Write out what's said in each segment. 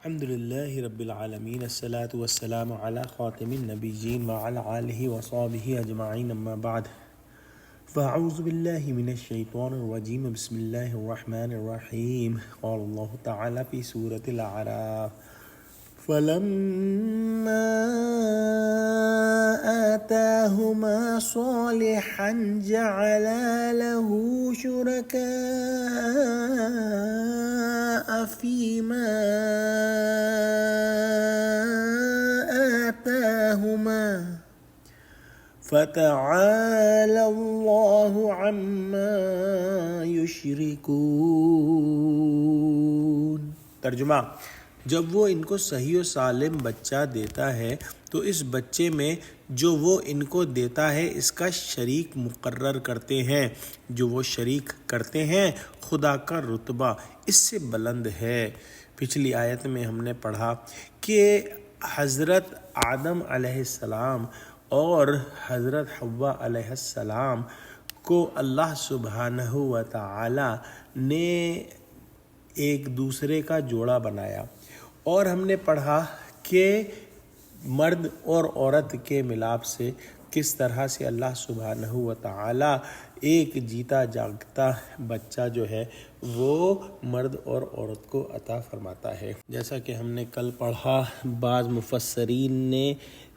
الحمد لله رب العالمين الصلاة والسلام على خاتم النبيين وعلى آله وصحبه أجمعين أما بعد فأعوذ بالله من الشيطان الرجيم بسم الله الرحمن الرحيم قال الله تعالى في سورة الأعراف فلما آتاهما صالحا جعلا له شركاء فيما آتاهما فتعالى الله عما يشركون۔ ترجمہ: جب وہ ان کو صحیح و سالم بچہ دیتا ہے تو اس بچے میں جو وہ ان کو دیتا ہے اس کا شریک مقرر کرتے ہیں۔ جو وہ شریک کرتے ہیں خدا کا رتبہ اس سے بلند ہے۔ پچھلی آیت میں ہم نے پڑھا کہ حضرت آدم علیہ السلام اور حضرت حوا علیہ السلام کو اللہ سبحانہ و تعالی نے ایک دوسرے کا جوڑا بنایا، اور ہم نے پڑھا کہ مرد اور عورت کے ملاپ سے کس طرح سے اللہ سبحانہ و تعالی ایک جیتا جاگتا بچہ جو ہے وہ مرد اور عورت کو عطا فرماتا ہے۔ جیسا کہ ہم نے کل پڑھا، بعض مفسرین نے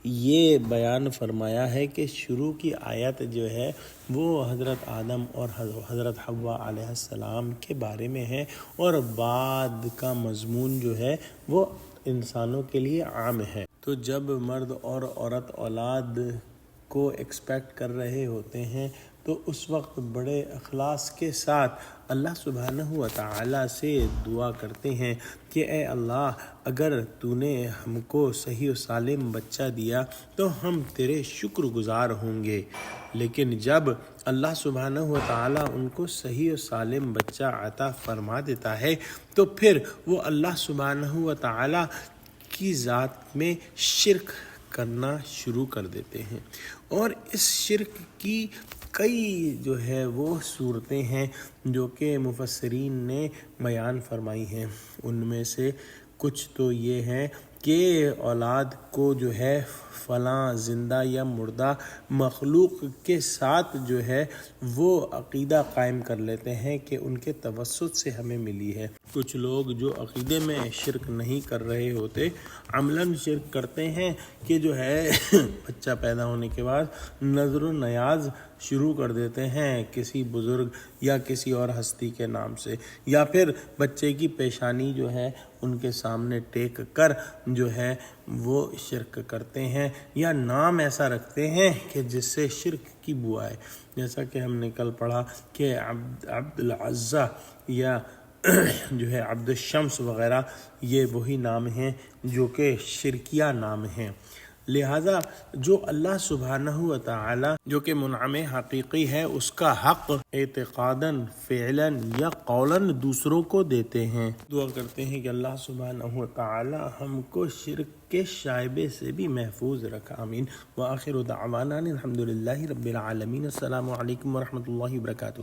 یہ بیان فرمایا ہے کہ شروع کی آیت جو ہے وہ حضرت آدم اور حضرت حوا علیہ السلام کے بارے میں ہے، اور بعد کا مضمون جو ہے وہ انسانوں کے لیے عام ہے۔ تو جب مرد اور عورت اولاد کو ایکسپیکٹ کر رہے ہوتے ہیں تو اس وقت بڑے اخلاص کے ساتھ اللہ سبحانہ و تعالی سے دعا کرتے ہیں کہ اے اللہ، اگر تو نے ہم کو صحیح و سالم بچہ دیا تو ہم تیرے شکر گزار ہوں گے۔ لیکن جب اللہ سبحانہ و تعالی ان کو صحیح و سالم بچہ عطا فرما دیتا ہے تو پھر وہ اللہ سبحانہ و تعالی کی ذات میں شرک کرنا شروع کر دیتے ہیں، اور اس شرک کی کئی جو ہے وہ صورتیں ہیں جو کہ مفسرین نے بیان فرمائی ہیں۔ ان میں سے کچھ تو یہ ہیں کہ اولاد کو جو ہے فلاں زندہ یا مردہ مخلوق کے ساتھ جو ہے وہ عقیدہ قائم کر لیتے ہیں کہ ان کے توسط سے ہمیں ملی ہے۔ کچھ لوگ جو عقیدے میں شرک نہیں کر رہے ہوتے، عملاً شرک کرتے ہیں کہ جو ہے بچہ پیدا ہونے کے بعد نظر و نیاز شروع کر دیتے ہیں کسی بزرگ یا کسی اور ہستی کے نام سے، یا پھر بچے کی پیشانی جو ہے ان کے سامنے ٹیک کر جو ہے وہ شرک کرتے ہیں، یا نام ایسا رکھتے ہیں کہ جس سے شرک کی بو آئے۔ جیسا کہ ہم نے کل پڑھا کہ عبد العزہ یا جو ہے عبد الشمس وغیرہ یہ وہی نام ہیں جو کہ شرکیہ نام ہیں۔ لہٰذا جو اللہ سبحانہ و تعالی جو کہ منعم حقیقی ہے اس کا حق اعتقاداً، فعلاً یا قولاً دوسروں کو دیتے ہیں۔ دعا کرتے ہیں کہ اللہ سبحانہ و تعالی ہم کو شرک کے شائبے سے بھی محفوظ رکھا، آمین۔ وآخر دعوانا الحمد للہ رب العالمین۔ السلام علیکم ورحمۃ اللہ وبرکاتہ۔